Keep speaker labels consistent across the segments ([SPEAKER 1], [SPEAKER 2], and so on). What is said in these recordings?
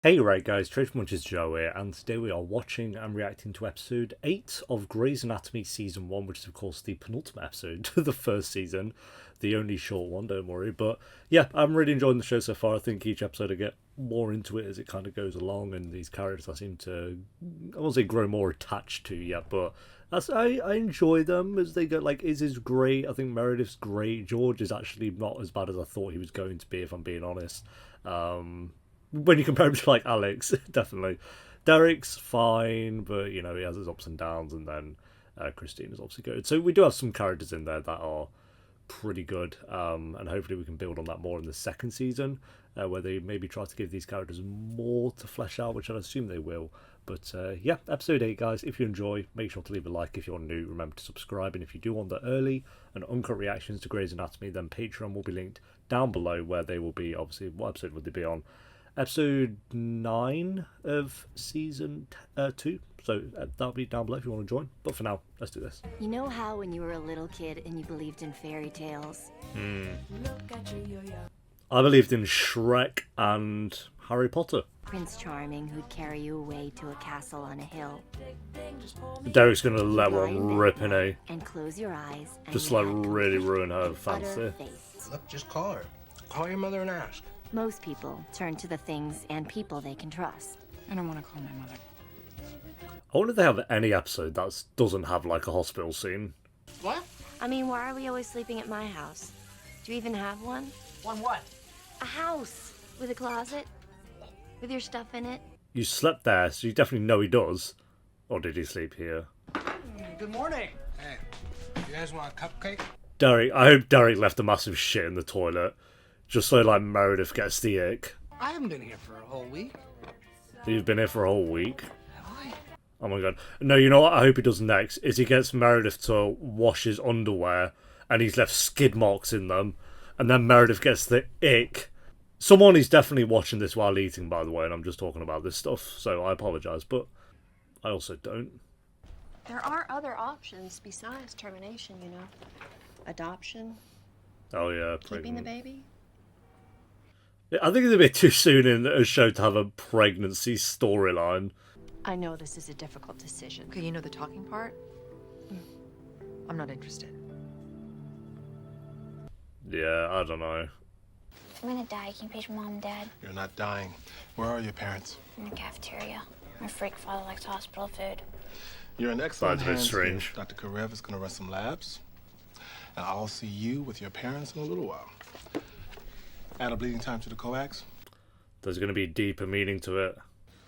[SPEAKER 1] Hey right guys, TheTrophyMuncher Zoey, and today we are watching and reacting to episode 8 of Grey's Anatomy Season 1, which is of course the penultimate episode of the first season, the only short one, don't worry. But yeah, I'm really enjoying the show so far. I think each episode I get more into it as it kind of goes along, and these characters I seem to, I won't say grow more attached to yet, but I enjoy them as they go. Like, Izzie's great, I think Meredith's great, George is actually not as bad as I thought he was going to be, if I'm being honest. When you compare him to like Alex, definitely. Derek's fine, but you know he has his ups and downs, and then Christina's obviously good. So we do have some characters in there that are pretty good, and hopefully we can build on that more in the second season, where they maybe try to give these characters more to flesh out, which I assume they will. But yeah, episode 8, guys. If you enjoy, make sure to leave a like. If you're new, remember to subscribe, and if you do want the early and uncut reactions to Grey's Anatomy, then Patreon will be linked down below, where they will be. Obviously, what episode would they be on? Episode 9 of season 2. So that'll be down below if you want to join. But for now, let's do this.
[SPEAKER 2] You know how when you were a little kid and you believed in fairy tales?
[SPEAKER 1] I believed in Shrek and Harry Potter.
[SPEAKER 2] Prince Charming who'd carry you away to a castle on a hill.
[SPEAKER 1] Derek's gonna let one rip in a.
[SPEAKER 2] And close your eyes.
[SPEAKER 1] Just like really ruin her fancy.
[SPEAKER 3] Look, just call her. Call your mother and ask.
[SPEAKER 2] Most people turn to the things and people they can trust.
[SPEAKER 4] I don't want to call my mother.
[SPEAKER 1] I wonder if they have any episode that doesn't have like a hospital scene.
[SPEAKER 4] What?
[SPEAKER 2] I mean, why are we always sleeping at my house? Do you even have one?
[SPEAKER 4] One what?
[SPEAKER 2] A house with a closet with your stuff in it.
[SPEAKER 1] You slept there, so you definitely know he does. Or did he sleep here?
[SPEAKER 4] Good morning.
[SPEAKER 3] Hey, you guys want a cupcake?
[SPEAKER 1] Derek, I hope Derek left a massive shit in the toilet. Just so, like, Meredith gets the ick.
[SPEAKER 3] I haven't been here for a whole week.
[SPEAKER 1] You've been here for a whole week?
[SPEAKER 3] Have I?
[SPEAKER 1] Oh my god. No, you know what I hope he does next? Is he gets Meredith to wash his underwear, and he's left skid marks in them, and then Meredith gets the ick. Someone is definitely watching this while eating, by the way, and I'm just talking about this stuff, so I apologise, but I also don't.
[SPEAKER 5] There are other options besides termination, you know. Adoption,
[SPEAKER 1] Oh yeah,
[SPEAKER 5] keeping the
[SPEAKER 1] pregnant.
[SPEAKER 5] baby.
[SPEAKER 1] I think it's a bit too soon in a show to have a pregnancy storyline.
[SPEAKER 5] I know this is a difficult decision.
[SPEAKER 4] Okay, you know the talking part? I'm not interested.
[SPEAKER 1] Yeah, I don't know.
[SPEAKER 6] I'm gonna die. Can you page mom and dad?
[SPEAKER 7] You're not dying. Where are your parents?
[SPEAKER 6] In the cafeteria. My freak father likes hospital food.
[SPEAKER 7] You're in excellent
[SPEAKER 1] That's a bit
[SPEAKER 7] hands.
[SPEAKER 1] strange.
[SPEAKER 7] Here. Dr. Karev is going to run some labs, and I'll see you with your parents in a little while. Add a bleeding time to the coax.
[SPEAKER 1] There's going to be deeper meaning to it.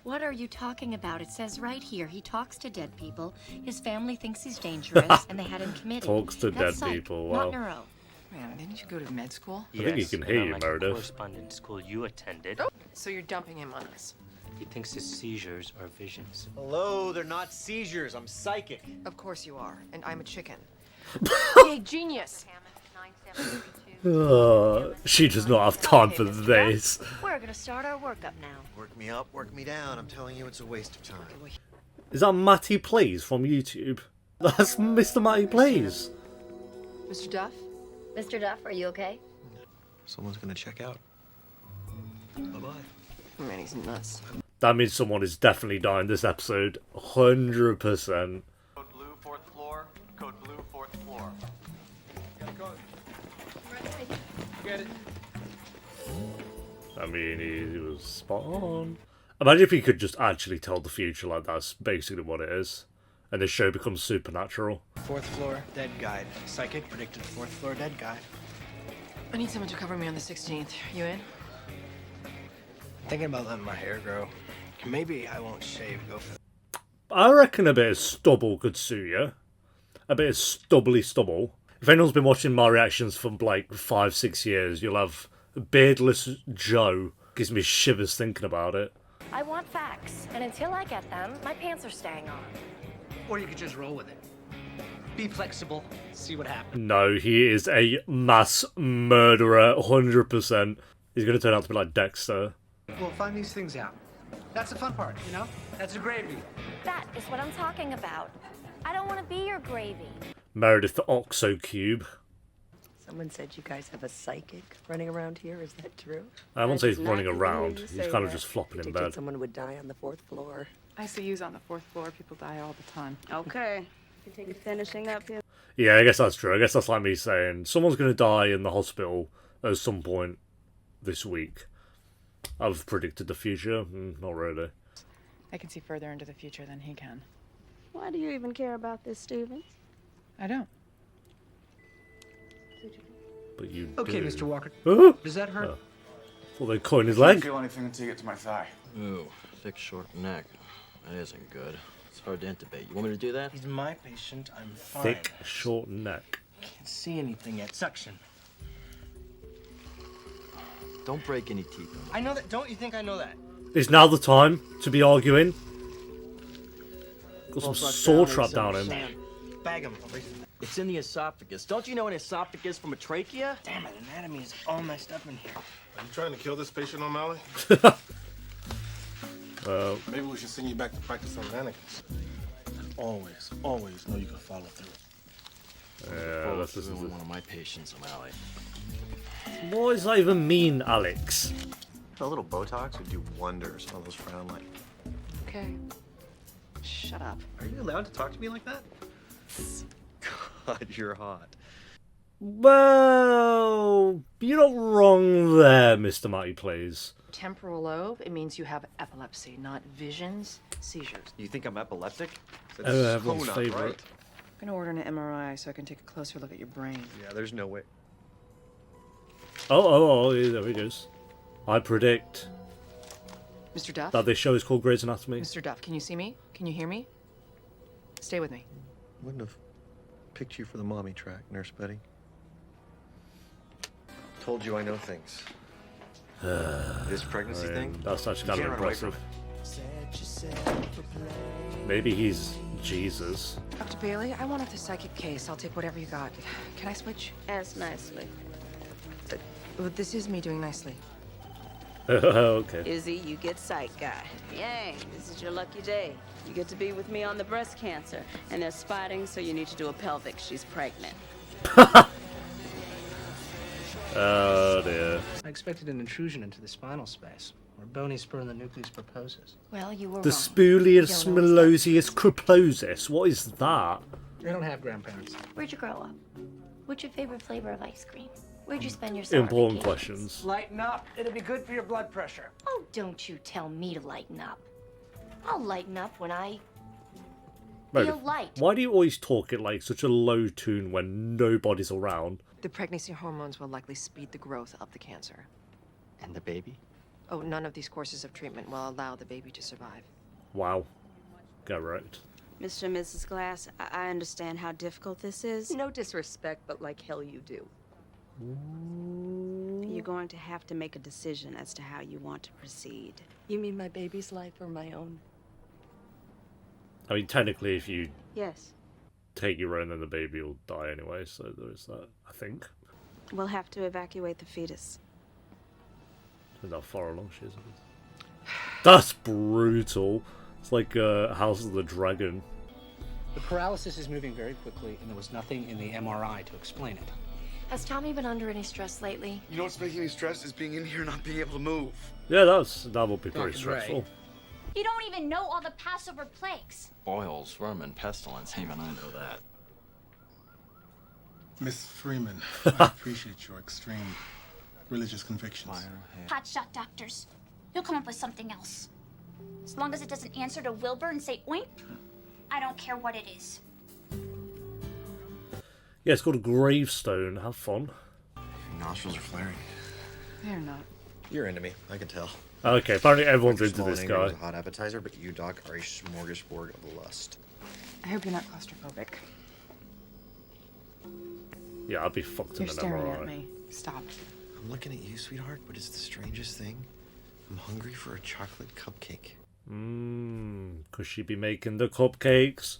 [SPEAKER 8] What are you talking about? It says right here, he talks to dead people. His family thinks he's dangerous, and they had him committed.
[SPEAKER 1] Talks to
[SPEAKER 8] That's
[SPEAKER 1] dead
[SPEAKER 8] psych,
[SPEAKER 1] people,
[SPEAKER 8] not
[SPEAKER 1] wow.
[SPEAKER 8] neuro.
[SPEAKER 4] Man, didn't you go to med school?
[SPEAKER 1] I think he can hear you,
[SPEAKER 9] unlike
[SPEAKER 1] Meredith.
[SPEAKER 9] the correspondence school you attended,
[SPEAKER 4] So you're dumping him on us.
[SPEAKER 9] he thinks his seizures are visions.
[SPEAKER 10] Hello, they're not seizures. I'm psychic.
[SPEAKER 4] Of course you are, and I'm a chicken.
[SPEAKER 5] Hey, genius!
[SPEAKER 1] She does not have time for this.
[SPEAKER 2] We're gonna start our workup now.
[SPEAKER 10] Work me up, work me down. I'm telling you, it's a waste of time.
[SPEAKER 1] Is that Matty Plays from YouTube? That's Mr. Matty Plays.
[SPEAKER 4] Mr. Duff?
[SPEAKER 2] Mr. Duff, are you okay?
[SPEAKER 10] Someone's gonna check out. Bye-bye.
[SPEAKER 4] Man, he's nuts.
[SPEAKER 1] That means someone is definitely dying this episode. 100%.
[SPEAKER 11] Code blue, fourth floor. Code blue, fourth floor. Got a code. Get it.
[SPEAKER 1] I mean, he was spot on. Imagine if he could just actually tell the future, like that's basically what it is. And this show becomes supernatural.
[SPEAKER 10] Fourth floor, dead guide. Psychic predicted fourth floor dead guide.
[SPEAKER 4] I need someone to cover me on the 16th. You in?
[SPEAKER 10] Thinking about letting my hair grow. Maybe I won't shave, go for
[SPEAKER 1] I reckon a bit of stubble could suit you. A bit of stubbly stubble. If anyone's been watching my reactions for like 5-6 years, you'll have beardless Joe. Gives me shivers thinking about it.
[SPEAKER 2] I want facts, and until I get them, my pants are staying on.
[SPEAKER 10] Or you could just roll with it. Be flexible, see what happens.
[SPEAKER 1] No, he is a mass murderer, 100%. He's going to turn out to be like Dexter.
[SPEAKER 10] We'll find these things out. That's the fun part, you know? That's the gravy.
[SPEAKER 2] That is what I'm talking about. I don't want to be your gravy.
[SPEAKER 1] Meredith the Oxo Cube.
[SPEAKER 4] Someone said you guys have a psychic running around here. Is that true?
[SPEAKER 1] I won't say he's
[SPEAKER 4] did
[SPEAKER 1] running
[SPEAKER 4] not
[SPEAKER 1] around.
[SPEAKER 4] hear you
[SPEAKER 1] He's
[SPEAKER 4] say
[SPEAKER 1] kind of
[SPEAKER 4] that.
[SPEAKER 1] just flopping in
[SPEAKER 4] Predicted
[SPEAKER 1] bed.
[SPEAKER 4] someone would die on the 4th floor.
[SPEAKER 12] ICU's on the 4th floor. People die all the time.
[SPEAKER 13] Okay. You finishing up here?
[SPEAKER 1] Yeah, I guess that's true. I guess that's like me saying someone's going to die in the hospital at some point this week. I've predicted the future. Not really.
[SPEAKER 12] I can see further into the future than he can.
[SPEAKER 13] Why do you even care about this, Stevens?
[SPEAKER 12] I don't.
[SPEAKER 1] But you
[SPEAKER 3] Okay,
[SPEAKER 1] do.
[SPEAKER 3] Mr. Walker.
[SPEAKER 1] Oh.
[SPEAKER 3] Does that hurt?
[SPEAKER 1] Well, they caught in his
[SPEAKER 11] I can't
[SPEAKER 1] leg.
[SPEAKER 11] feel anything until you get to my thigh.
[SPEAKER 14] Ooh, thick, short neck. That isn't good. It's hard to intubate. You want me to do that?
[SPEAKER 10] He's my patient. I'm fine.
[SPEAKER 1] Thick, short neck.
[SPEAKER 10] Can't see anything yet. Suction.
[SPEAKER 14] Don't break any teeth.
[SPEAKER 10] I know that. Don't you think I know that?
[SPEAKER 1] Is now the time to be arguing? Got some
[SPEAKER 14] Well,
[SPEAKER 1] saw
[SPEAKER 14] fuck
[SPEAKER 1] trap
[SPEAKER 14] down,
[SPEAKER 1] down him.
[SPEAKER 14] son.
[SPEAKER 10] Bag him.
[SPEAKER 14] It's in the esophagus. Don't you know an esophagus from a trachea?
[SPEAKER 10] Damn it, anatomy is all messed up in here.
[SPEAKER 7] Are you trying to kill this patient, O'Malley? Maybe we should send you back to practice on mannequins. And always know you can follow through.
[SPEAKER 1] Yeah,
[SPEAKER 14] This is one of my patients, O'Malley.
[SPEAKER 1] What does that even mean, Alex?
[SPEAKER 15] A little Botox would do wonders on those frown lines.
[SPEAKER 4] Okay. Shut up.
[SPEAKER 15] Are you allowed to talk to me like that? God, you're hot.
[SPEAKER 1] Well, you're not wrong there, Mr. Matty, please.
[SPEAKER 4] Temporal lobe, it means you have epilepsy, not visions, seizures.
[SPEAKER 15] You think I'm epileptic?
[SPEAKER 1] Everyone's favorite.
[SPEAKER 4] I'm gonna order an MRI so I can take a closer look at your brain.
[SPEAKER 15] Yeah, there's no way.
[SPEAKER 1] Oh, yeah, there he goes. I predict
[SPEAKER 4] Mr. Duff?
[SPEAKER 1] that this show is called Grey's Anatomy.
[SPEAKER 4] Mr. Duff, can you see me? Can you hear me? Stay with me.
[SPEAKER 15] Wouldn't have picked you for the mommy track, Nurse Betty. Told you I know things. This pregnancy thing?
[SPEAKER 1] That's actually kind of impressive. Maybe he's Jesus.
[SPEAKER 4] Dr. Bailey, I wanted the psychic case. I'll take whatever you got. Can I switch?
[SPEAKER 13] Ask nicely.
[SPEAKER 4] This is me doing nicely.
[SPEAKER 1] Okay.
[SPEAKER 13] Izzie, you get psych guy. Yay, this is your lucky day. You get to be with me on the breast cancer. And they're spotting, so you need to do a pelvic. She's pregnant.
[SPEAKER 1] Oh dear.
[SPEAKER 3] I expected an intrusion into the spinal space, where bony spur in the nucleus proposes.
[SPEAKER 8] Well, you were
[SPEAKER 1] The
[SPEAKER 8] wrong.
[SPEAKER 1] Spulius Melosius Creplosis. What is that?
[SPEAKER 3] They don't have grandparents.
[SPEAKER 2] Where'd you grow up? What's your favorite flavor of ice cream? Where'd you spend your summer
[SPEAKER 1] Important
[SPEAKER 2] vacations?
[SPEAKER 1] questions.
[SPEAKER 3] Lighten up. It'll be good for your blood pressure.
[SPEAKER 2] Oh, don't you tell me to lighten up. I'll lighten up when I feel light.
[SPEAKER 1] Why do you always talk it like such a low tune when nobody's around?
[SPEAKER 4] The pregnancy hormones will likely speed the growth of the cancer.
[SPEAKER 15] And the baby?
[SPEAKER 4] Oh, none of these courses of treatment will allow the baby to survive.
[SPEAKER 1] Wow. Correct.
[SPEAKER 13] Mr. and Mrs. Glass, I understand how difficult this is.
[SPEAKER 4] No disrespect, but like hell you do.
[SPEAKER 13] You're going to have to make a decision as to how you want to proceed.
[SPEAKER 4] You mean my baby's life or my own?
[SPEAKER 1] I mean, technically, if you
[SPEAKER 13] Yes.
[SPEAKER 1] take your own, then the baby will die anyway, so there is that, I think.
[SPEAKER 13] We'll have to evacuate the fetus.
[SPEAKER 1] Depends how far along she is. That's brutal. It's like House of the Dragon.
[SPEAKER 3] The paralysis is moving very quickly, and there was nothing in the MRI to explain it.
[SPEAKER 2] Has Tommy been under any stress lately?
[SPEAKER 11] You know what's making me stressed is being in here and not being able to move.
[SPEAKER 1] Yeah, that will be pretty
[SPEAKER 3] Dr.
[SPEAKER 1] stressful.
[SPEAKER 6] You don't even know all the Passover plagues.
[SPEAKER 14] Boils, vermin, pestilence, even I know that.
[SPEAKER 7] Miss Freeman, I appreciate your extreme religious convictions.
[SPEAKER 6] Hotshot doctors. You'll come up with something else. As long as it doesn't answer to Wilbur and say oink, I don't care what it is.
[SPEAKER 1] Yeah, it's called a gravestone. Have fun.
[SPEAKER 15] Your nostrils are flaring.
[SPEAKER 4] They're not.
[SPEAKER 15] You're into me, I can tell.
[SPEAKER 1] Okay, apparently everyone's
[SPEAKER 15] Dr.
[SPEAKER 1] into
[SPEAKER 15] Small
[SPEAKER 1] this
[SPEAKER 15] Anger
[SPEAKER 1] guy.
[SPEAKER 15] was a hot appetizer, but you, Doc, are a smorgasbord of lust.
[SPEAKER 4] I hope you're not claustrophobic.
[SPEAKER 1] Yeah, I'd be fucked
[SPEAKER 4] You're
[SPEAKER 1] in an
[SPEAKER 4] staring
[SPEAKER 1] MRI.
[SPEAKER 4] at me. Stop.
[SPEAKER 15] I'm looking at you, sweetheart, but it's the strangest thing. I'm hungry for a chocolate cupcake.
[SPEAKER 1] Could she be making the cupcakes?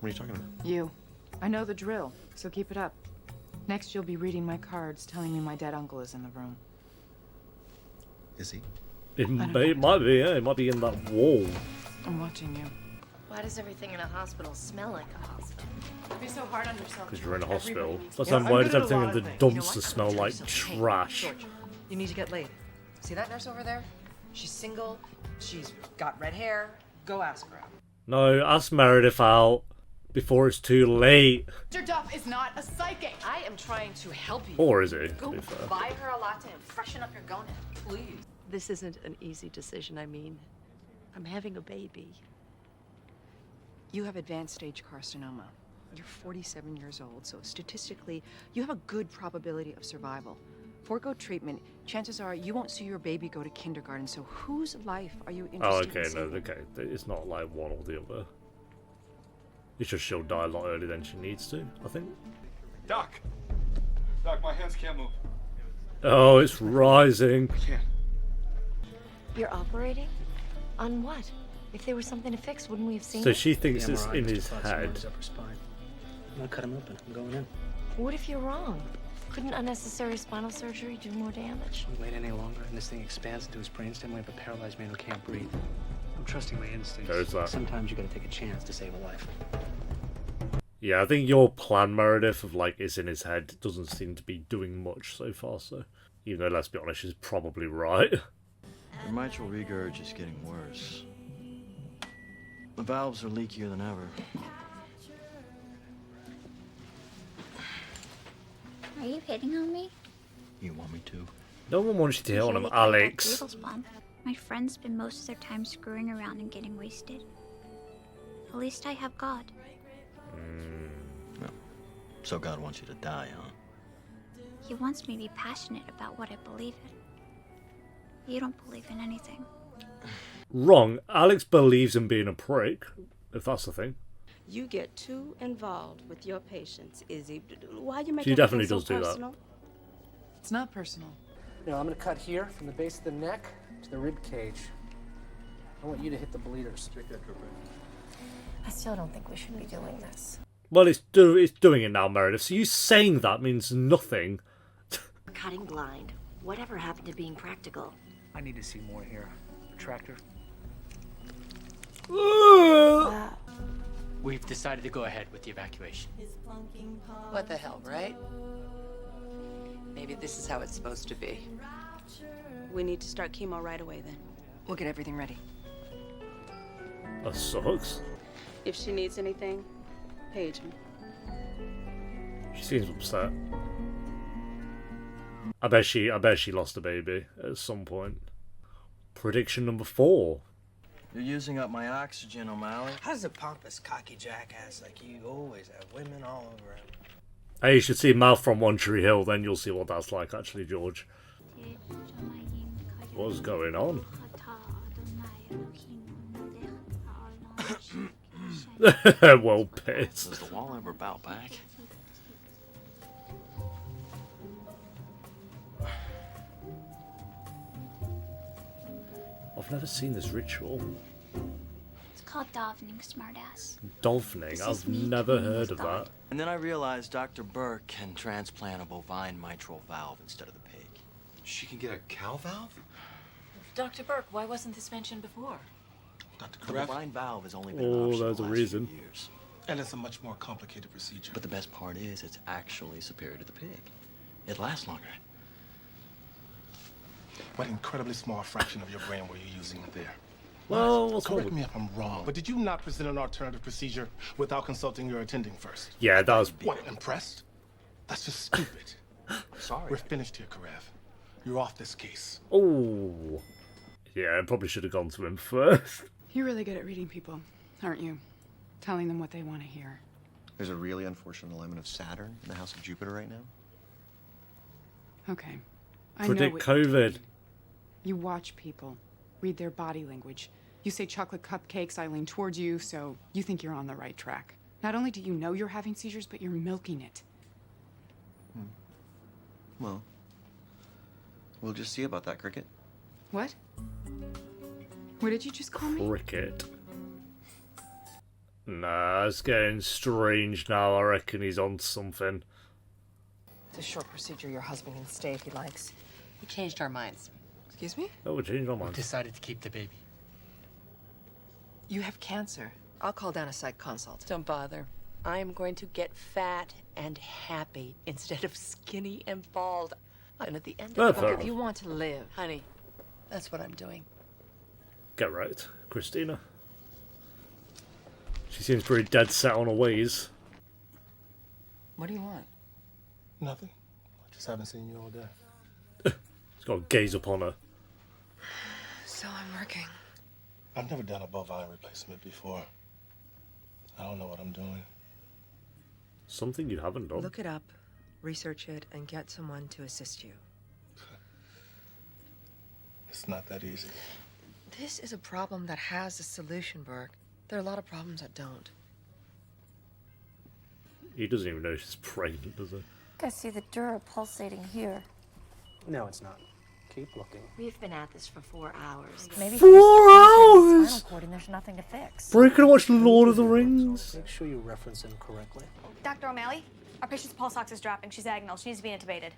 [SPEAKER 15] What are you talking about?
[SPEAKER 4] You. I know the drill, so keep it up. Next, you'll be reading my cards, telling me my dead uncle is in the room.
[SPEAKER 15] Is he?
[SPEAKER 1] It might be, yeah. It might be in that wall.
[SPEAKER 4] I'm watching you.
[SPEAKER 2] Why does everything in a hospital smell like a hospital?
[SPEAKER 12] Don't be so hard on yourself.
[SPEAKER 1] Because you're in a hospital. But
[SPEAKER 16] Yeah,
[SPEAKER 1] then
[SPEAKER 16] I'm
[SPEAKER 1] why
[SPEAKER 16] good
[SPEAKER 1] does
[SPEAKER 16] at a
[SPEAKER 1] everything in
[SPEAKER 16] lot
[SPEAKER 1] the
[SPEAKER 16] of things.
[SPEAKER 1] dumpster smell like trash?
[SPEAKER 16] George, you need to get laid. See that nurse over there? She's single. She's got red hair. Go ask her out.
[SPEAKER 1] No, ask Meredith out before it's too late.
[SPEAKER 12] Mr. Duff is not a psychic.
[SPEAKER 16] I am trying to help you.
[SPEAKER 1] Or is he, to
[SPEAKER 16] Go
[SPEAKER 1] be fair?
[SPEAKER 16] buy her a latte and freshen up your gonad, please.
[SPEAKER 13] This isn't an easy decision. I mean, I'm having a baby.
[SPEAKER 4] You have advanced stage carcinoma. You're 47 years old, so statistically, you have a good probability of survival. Forego treatment, chances are you won't see your baby go to kindergarten, so whose life are you
[SPEAKER 1] Oh,
[SPEAKER 4] interested
[SPEAKER 1] okay,
[SPEAKER 4] in
[SPEAKER 1] no,
[SPEAKER 4] saving?
[SPEAKER 1] okay. It's not like one or the other. It's just she'll die a lot earlier than she needs to, I think.
[SPEAKER 11] Doc! Doc, my hands can't move.
[SPEAKER 1] Oh, it's rising.
[SPEAKER 11] I can't.
[SPEAKER 2] You're operating? On what? If there was something to fix, wouldn't we have seen
[SPEAKER 1] So
[SPEAKER 2] it?
[SPEAKER 1] she thinks
[SPEAKER 3] The
[SPEAKER 1] it's
[SPEAKER 3] MRI
[SPEAKER 1] in
[SPEAKER 3] just
[SPEAKER 1] his
[SPEAKER 3] caught some on
[SPEAKER 1] head.
[SPEAKER 3] his upper spine. I'm gonna cut him open. I'm going in.
[SPEAKER 2] What if you're wrong? Couldn't unnecessary spinal surgery do more damage?
[SPEAKER 3] Don't wait any longer, and this thing expands into his brainstem. We have a paralyzed man who can't breathe. I'm trusting my instincts.
[SPEAKER 1] There's that.
[SPEAKER 3] Sometimes you gotta take a chance to save a life.
[SPEAKER 1] Yeah, I think your plan, Meredith, of like it's in his head doesn't seem to be doing much so far, so even though, let's be honest, she's probably right.
[SPEAKER 14] Your mitral regurg is getting worse. The valves are leakier than ever.
[SPEAKER 6] Are you hitting on me?
[SPEAKER 14] You want me to?
[SPEAKER 1] No one wants you to hit on him,
[SPEAKER 6] Usually I get
[SPEAKER 1] Alex.
[SPEAKER 6] that Beatles bomb. My friends spend most of their time screwing around and getting wasted. At least I have God.
[SPEAKER 14] No. So God wants you to die, huh?
[SPEAKER 6] He wants me to be passionate about what I believe in. You don't believe in anything.
[SPEAKER 1] Wrong. Alex believes in being a prick, if that's the thing.
[SPEAKER 13] You get too involved with your patients, Izzie. Why you make
[SPEAKER 1] She
[SPEAKER 13] everything
[SPEAKER 1] definitely
[SPEAKER 13] so
[SPEAKER 1] does do that.
[SPEAKER 13] personal?
[SPEAKER 12] It's not personal.
[SPEAKER 3] Now, I'm gonna cut here from the base of the neck to the rib cage. I want you to hit the bleeders.
[SPEAKER 2] I still don't think we should be doing this.
[SPEAKER 1] Well, it's doing it now, Meredith. So you saying that means nothing.
[SPEAKER 2] Cutting blind. Whatever happened to being practical?
[SPEAKER 3] I need to see more here. Retractor.
[SPEAKER 2] Wow.
[SPEAKER 9] We've decided to go ahead with the evacuation.
[SPEAKER 16] What the hell, right? Maybe this is how it's supposed to be.
[SPEAKER 13] We need to start chemo right away then.
[SPEAKER 4] We'll get everything ready.
[SPEAKER 1] That sucks.
[SPEAKER 13] If she needs anything, page me.
[SPEAKER 1] She seems upset. I bet she lost a baby at some point. Prediction number 4.
[SPEAKER 14] You're using up my oxygen, O'Malley.
[SPEAKER 10] How does a pompous, cocky jackass like you always have women all over him?
[SPEAKER 1] Hey, you should see Mouth from One Tree Hill, then you'll see what that's like, actually, George. What's going on? Well pissed.
[SPEAKER 14] Does the wall ever bow back?
[SPEAKER 1] I've never seen this ritual.
[SPEAKER 6] It's called davening, smartass.
[SPEAKER 1] Dolphining?
[SPEAKER 6] This is
[SPEAKER 1] I've
[SPEAKER 6] me
[SPEAKER 1] never
[SPEAKER 6] communing
[SPEAKER 1] heard
[SPEAKER 6] with
[SPEAKER 1] of
[SPEAKER 6] God.
[SPEAKER 1] that.
[SPEAKER 14] And then I realized Dr. Burke can transplant a bovine mitral valve instead of the pig.
[SPEAKER 15] She can get a cow valve?
[SPEAKER 16] Dr. Burke, why wasn't this mentioned before?
[SPEAKER 7] Dr.
[SPEAKER 14] The
[SPEAKER 7] Karev,
[SPEAKER 14] bovine valve has only been
[SPEAKER 1] Oh,
[SPEAKER 14] optional
[SPEAKER 1] there's a
[SPEAKER 14] the last
[SPEAKER 1] reason.
[SPEAKER 14] few years.
[SPEAKER 7] and it's a much more complicated procedure.
[SPEAKER 14] But the best part is it's actually superior to the pig. It lasts longer.
[SPEAKER 7] What incredibly small fraction of your brain were you using there?
[SPEAKER 1] Well, what's wrong
[SPEAKER 7] correct
[SPEAKER 1] with-
[SPEAKER 7] me if I'm wrong, but did you not present an alternative procedure without consulting your attending first?
[SPEAKER 1] Yeah, that was...
[SPEAKER 7] What, impressed? That's just stupid.
[SPEAKER 14] Sorry.
[SPEAKER 7] We're finished here, Karev. You're off this case.
[SPEAKER 1] Oh. Yeah, I probably should have gone to him first.
[SPEAKER 12] You're really good at reading people, aren't you? Telling them what they want to hear.
[SPEAKER 15] There's a really unfortunate alignment of Saturn in the house of Jupiter right now.
[SPEAKER 12] Okay. I
[SPEAKER 1] Predict
[SPEAKER 12] know what
[SPEAKER 1] COVID.
[SPEAKER 12] You watch people, read their body language. You say chocolate cupcakes, I lean towards you, so you think you're on the right track. Not only do you know you're having seizures, but you're milking it.
[SPEAKER 15] Well, we'll just see about that, Cricket.
[SPEAKER 12] What? What did you just call me?
[SPEAKER 1] Cricket. Nah, it's getting strange now. I reckon he's on something.
[SPEAKER 16] It's a short procedure. Your husband can stay if he likes. We changed our minds. Excuse me?
[SPEAKER 1] Oh, we changed our
[SPEAKER 9] We
[SPEAKER 1] minds.
[SPEAKER 9] decided to keep the baby.
[SPEAKER 16] You have cancer.
[SPEAKER 4] I'll call down a psych consult.
[SPEAKER 16] Don't bother. I am going to get fat and happy instead of skinny and bald. And at the end of the
[SPEAKER 1] fair
[SPEAKER 16] book,
[SPEAKER 4] If you want to live,
[SPEAKER 16] honey, that's what I'm doing.
[SPEAKER 1] Get right, Cristina. She seems pretty dead set on her ways.
[SPEAKER 4] what do you want?
[SPEAKER 7] Nothing. I just haven't seen you all day.
[SPEAKER 1] He's got to gaze upon her.
[SPEAKER 4] So I'm working.
[SPEAKER 7] I've never done a bovine replacement before. I don't know what I'm doing.
[SPEAKER 1] Something you haven't done.
[SPEAKER 4] Look it up, research it, and get someone to assist you.
[SPEAKER 7] It's not that easy.
[SPEAKER 4] This is a problem that has a solution, Burke. There are a lot of problems that don't.
[SPEAKER 1] He doesn't even know she's pregnant, does he?
[SPEAKER 8] I see the dura pulsating here.
[SPEAKER 3] No, it's not. Keep looking.
[SPEAKER 2] We've been at this for 4 hours.
[SPEAKER 8] Maybe
[SPEAKER 1] 4 hours!
[SPEAKER 8] spinal cord and there's nothing to fix.
[SPEAKER 1] We're gonna watch Lord of the Rings.
[SPEAKER 3] Make sure you reference them correctly.
[SPEAKER 17] Dr. O'Malley, our patient's pulse ox is dropping. She's agonal. She needs to be intubated.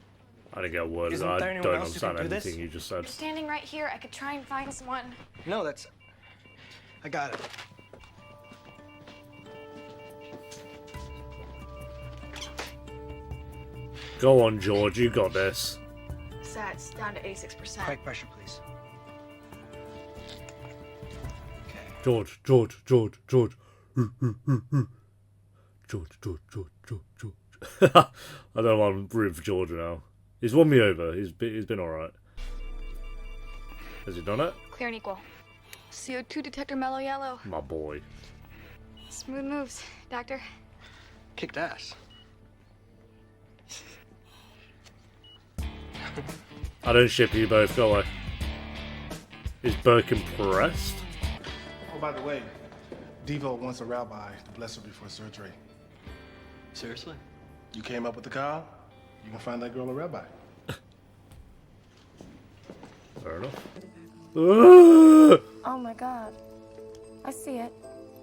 [SPEAKER 1] I didn't get a word of that. I don't understand anything you just said.
[SPEAKER 17] You're standing right here. I could try and find someone.
[SPEAKER 10] No, that's... I got it.
[SPEAKER 1] Go on, George, you got this.
[SPEAKER 17] Sat's down to 86%.
[SPEAKER 10] Quick pressure, please.
[SPEAKER 1] George. George. George. I don't know why I'm rooting for George now. He's won me over. He's been alright. Has he done it?
[SPEAKER 17] Clear and equal. CO2 detector mellow yellow.
[SPEAKER 1] My boy.
[SPEAKER 17] Smooth moves, doctor.
[SPEAKER 10] Kicked ass.
[SPEAKER 1] I don't ship you both, go away. Is Burke impressed?
[SPEAKER 7] Oh, by the way, Devo wants a rabbi to bless her before surgery.
[SPEAKER 14] Seriously?
[SPEAKER 7] You came up with the call? You can find that girl a rabbi.
[SPEAKER 1] Fair enough.
[SPEAKER 8] Oh my god. I see it.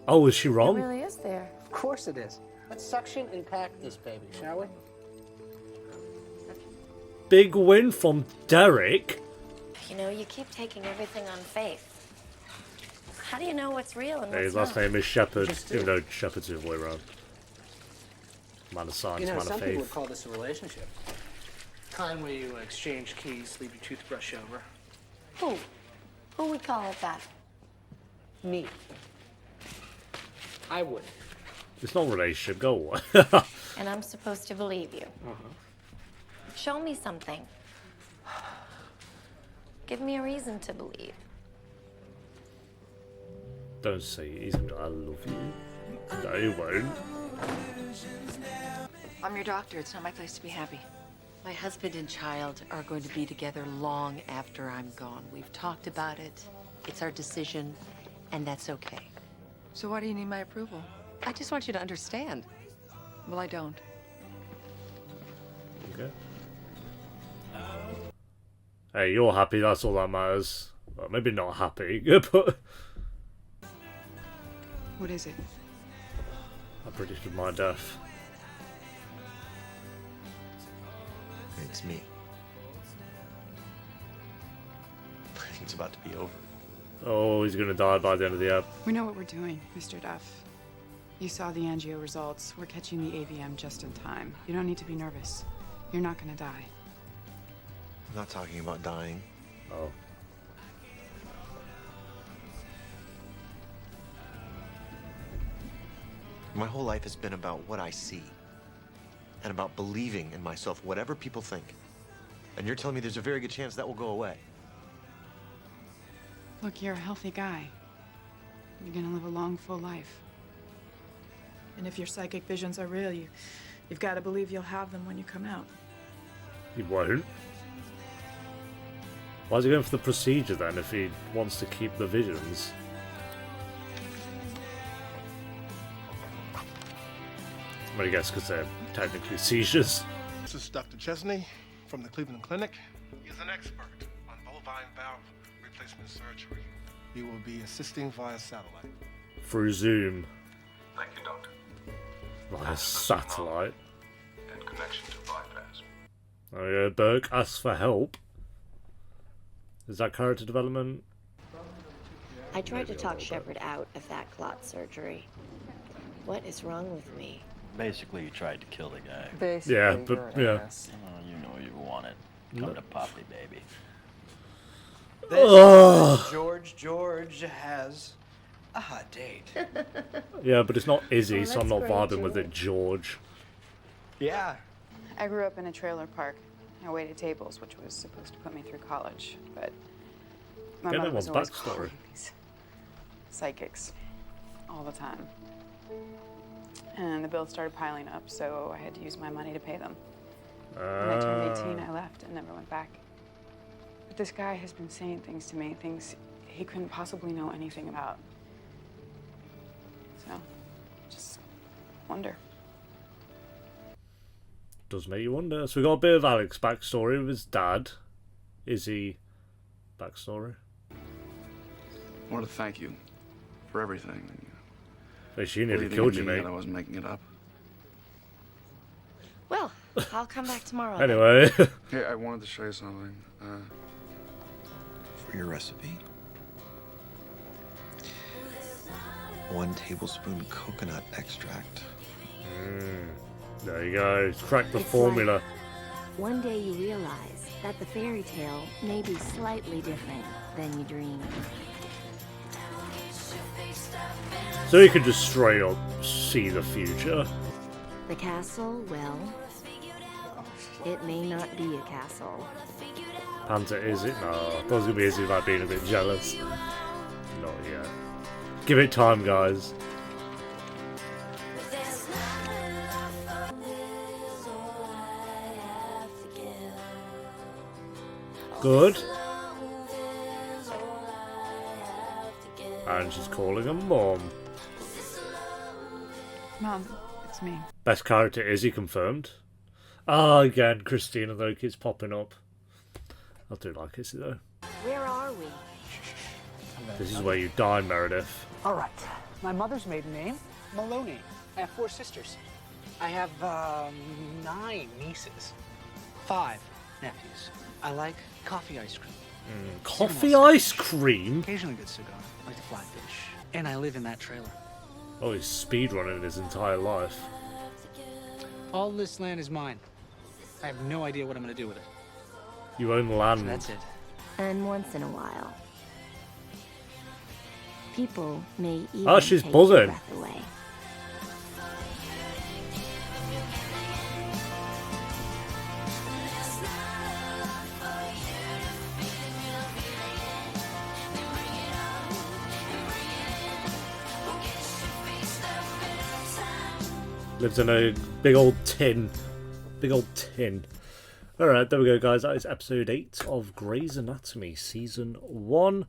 [SPEAKER 1] Oh, is she
[SPEAKER 8] It
[SPEAKER 1] wrong?
[SPEAKER 8] really is there.
[SPEAKER 3] Of course it is. Let's suction and pack this baby, shall we?
[SPEAKER 1] Big win from Derek.
[SPEAKER 2] You know, you keep taking everything on faith. How do you know what's real and
[SPEAKER 1] Yeah,
[SPEAKER 2] what's
[SPEAKER 1] his last
[SPEAKER 2] not?
[SPEAKER 1] name is Shepherd,
[SPEAKER 3] Just do.
[SPEAKER 1] even though Shepherd's the other way around. Man of science,
[SPEAKER 3] You know,
[SPEAKER 1] man of
[SPEAKER 3] some people would
[SPEAKER 1] faith.
[SPEAKER 3] call this a relationship. Kind where you exchange keys, leave your toothbrush over.
[SPEAKER 2] Who? Who would call it that?
[SPEAKER 3] Me. I would.
[SPEAKER 1] It's not a relationship, go away.
[SPEAKER 2] And I'm supposed to believe you. Show me something. Give me a reason to believe.
[SPEAKER 1] Don't say it. He's gonna go, I love you. No, he won't.
[SPEAKER 4] I'm your doctor. It's not my place to be happy.
[SPEAKER 16] My husband and child are going to be together long after I'm gone. We've talked about it. It's our decision, and that's okay.
[SPEAKER 4] So why do you need my approval?
[SPEAKER 16] I just want you to understand.
[SPEAKER 4] Well, I don't.
[SPEAKER 1] Okay. Hey, you're happy, that's all that matters. Well, maybe not happy, but...
[SPEAKER 12] What is it?
[SPEAKER 1] I predicted my death.
[SPEAKER 15] It's me. I think it's about to be over.
[SPEAKER 1] Oh, he's gonna die by the end of the app.
[SPEAKER 12] We know what we're doing, Mr. Duff. You saw the angio results. We're catching the AVM just in time. You don't need to be nervous. You're not gonna die.
[SPEAKER 15] I'm not talking about dying.
[SPEAKER 1] Oh.
[SPEAKER 15] My whole life has been about what I see. And about believing in myself, whatever people think. And you're telling me there's a very good chance that will go away.
[SPEAKER 12] Look, you're a healthy guy. You're gonna live a long, full life. And if your psychic visions are real, you've got to believe you'll have them when you come out.
[SPEAKER 1] He won't. Why is he going for the procedure then if he wants to keep the visions? I'm gonna guess because they're technically seizures.
[SPEAKER 7] This is Dr. Chesney from the Cleveland Clinic. He's an expert on bovine valve replacement surgery. He will be assisting via satellite.
[SPEAKER 1] Through Zoom.
[SPEAKER 18] Thank you, Doctor.
[SPEAKER 1] Via satellite.
[SPEAKER 18] And connection to bypass.
[SPEAKER 1] Oh yeah, Burke asks for help. Is that character development?
[SPEAKER 8] I tried to talk Shepard out of that clot surgery. What is wrong with me?
[SPEAKER 14] Basically, you tried to kill the guy.
[SPEAKER 3] Basically,
[SPEAKER 1] Yeah, but
[SPEAKER 3] you're an
[SPEAKER 1] yeah.
[SPEAKER 3] ass.
[SPEAKER 14] Oh, you know you want it. Come to Poppy, baby.
[SPEAKER 10] This George has a hot date.
[SPEAKER 1] Yeah, but it's not Izzie,
[SPEAKER 8] Oh,
[SPEAKER 1] so I'm
[SPEAKER 8] that's
[SPEAKER 1] not
[SPEAKER 8] great,
[SPEAKER 1] vibing with it, George.
[SPEAKER 10] Yeah.
[SPEAKER 12] I grew up in a trailer park. I waited tables, which was supposed to put me through college, but my
[SPEAKER 1] Get
[SPEAKER 12] mother
[SPEAKER 1] everyone's
[SPEAKER 12] was always
[SPEAKER 1] backstory.
[SPEAKER 12] calling these psychics all the time. And the bills started piling up, so I had to use my money to pay them. When I turned 18, I left and never went back. But this guy has been saying things to me, things he couldn't possibly know anything about. So, just wonder.
[SPEAKER 1] Does make you wonder. So we got a bit of Alex's backstory with his dad. Izzie backstory.
[SPEAKER 18] I want to thank you for everything.
[SPEAKER 1] Hey, she nearly
[SPEAKER 18] Believing
[SPEAKER 1] killed
[SPEAKER 18] in
[SPEAKER 1] you,
[SPEAKER 18] me
[SPEAKER 1] mate.
[SPEAKER 18] that I wasn't making it up.
[SPEAKER 8] Well, I'll come back tomorrow.
[SPEAKER 1] Anyway.
[SPEAKER 18] Hey, I wanted to show you something.
[SPEAKER 15] For your recipe, 1 tablespoon coconut extract.
[SPEAKER 1] There you go. Crack the
[SPEAKER 8] It's
[SPEAKER 1] formula.
[SPEAKER 8] like one day you realize that the fairy tale may be slightly different than you dreamed.
[SPEAKER 1] So you can just straight up see the future.
[SPEAKER 8] The castle, well, it may not be a castle.
[SPEAKER 1] Panta, is it? No, I thought it was going to be Izzie about being a bit jealous. Not yet. Give it time, guys. Good. And she's calling her mom.
[SPEAKER 12] Mom, it's me.
[SPEAKER 1] Best character Izzie confirmed. Ah, again, Cristina though keeps popping up. I do like Izzie though.
[SPEAKER 8] Where are we?
[SPEAKER 1] This is where you die, Meredith.
[SPEAKER 3] All right. My mother's maiden name, Maloney. I have 4 sisters. I have 9 nieces, 5 nephews. I like coffee ice cream.
[SPEAKER 1] Coffee ice cream?
[SPEAKER 3] Occasionally a good cigar, like the flatfish. And I live in that trailer.
[SPEAKER 1] Oh, he's speedrunning his entire life.
[SPEAKER 3] All this land is mine. I have no idea what I'm going to do with it.
[SPEAKER 1] You own land.
[SPEAKER 3] That's it.
[SPEAKER 8] And once in a while, people may even
[SPEAKER 1] Oh, she's
[SPEAKER 8] take
[SPEAKER 1] buzzing.
[SPEAKER 8] your breath away.
[SPEAKER 1] Lives in a big old tin. Big old tin. Alright, there we go, guys. That is episode 8 of Grey's Anatomy, season 1.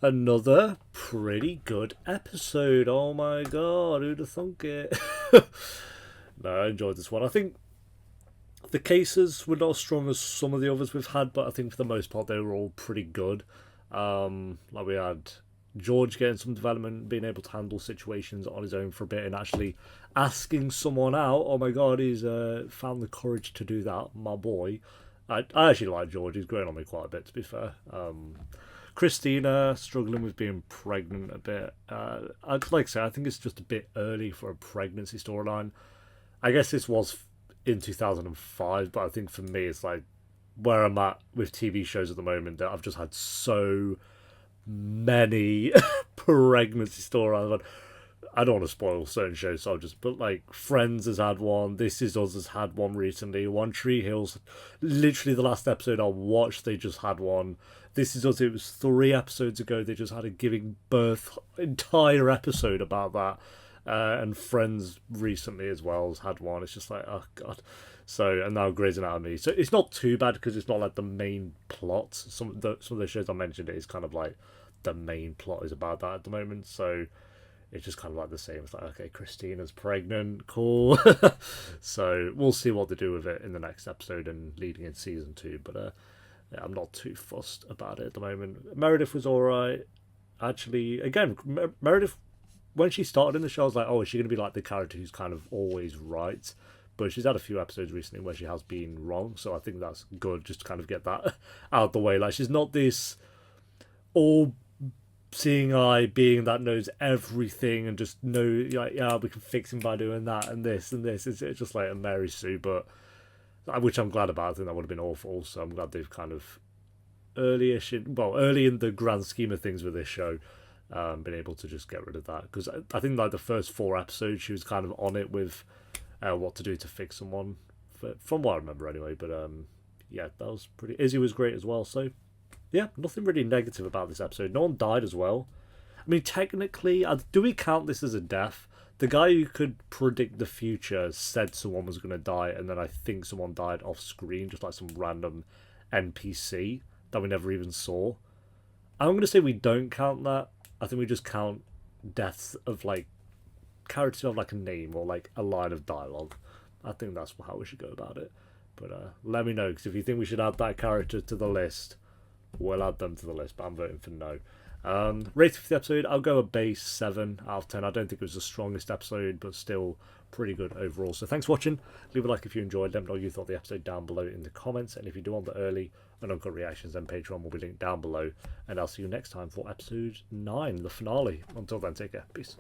[SPEAKER 1] Another pretty good episode. Oh my god, who'd have thunk it? No, I enjoyed this one. I think the cases were not as strong as some of the others we've had, but I think for the most part they were all pretty good. Like we had George getting some development, being able to handle situations on his own for a bit, and actually asking someone out. Oh my god, he's found the courage to do that, my boy. I actually like George. He's grown on me quite a bit, to be fair. Cristina struggling with being pregnant a bit. I'd like to say I think it's just a bit early for a pregnancy storyline. I guess this was in 2005, but I think for me it's like where I'm at with TV shows at the moment that I've just had so many pregnancy storylines. I don't want to spoil certain shows, so I'll just put like Friends has had one, This Is Us has had one recently, One Tree Hill's literally the last episode I watched, they just had one. This Is Us, it was 3 episodes ago, they just had a giving birth entire episode about that. And Friends recently as well has had one. It's just like, oh god. So, and now Grey's Anatomy. So it's not too bad because it's not like the main plot. Some of the shows I mentioned is kind of like the main plot is about that at the moment. So it's just kind of like the same. It's like, okay, Christina's pregnant, cool. So we'll see what they do with it in the next episode and leading in season 2. But yeah, I'm not too fussed about it at the moment. Meredith was alright. Actually, again, Meredith, when she started in the show, I was like, oh, is she going to be like the character who's kind of always right? But she's had a few episodes recently where she has been wrong, so I think that's good just to kind of get that out of the way. Like, she's not this all seeing eye being that knows everything and just know, like, yeah, we can fix him by doing that and this and this. It's just like a Mary Sue, but which I'm glad about. I think that would have been awful, so I'm glad they've kind of early in the grand scheme of things with this show, been able to just get rid of that, because I think like the first 4 episodes she was kind of on it with what to do to fix someone, from what I remember anyway. But yeah, that was pretty. Izzie was great as well, so yeah, nothing really negative about this episode. No one died as well. I mean, technically, do we count this as a death? The guy who could predict the future said someone was going to die, and then I think someone died off screen, just like some random NPC that we never even saw. I'm going to say we don't count that. I think we just count deaths of like characters who have like a name or like a line of dialogue. I think that's how we should go about it. But let me know, because if you think we should add that character to the list, we'll add them to the list, but I'm voting for no. Rating for the episode, I'll go a base 7 out of 10. I don't think it was the strongest episode, but still pretty good overall. So thanks for watching. Leave a like if you enjoyed. Let me know what you thought of the episode down below in the comments. And if you do want the early and uncut reactions, then Patreon will be linked down below. And I'll see you next time for episode 9, the finale. Until then, take care. Peace.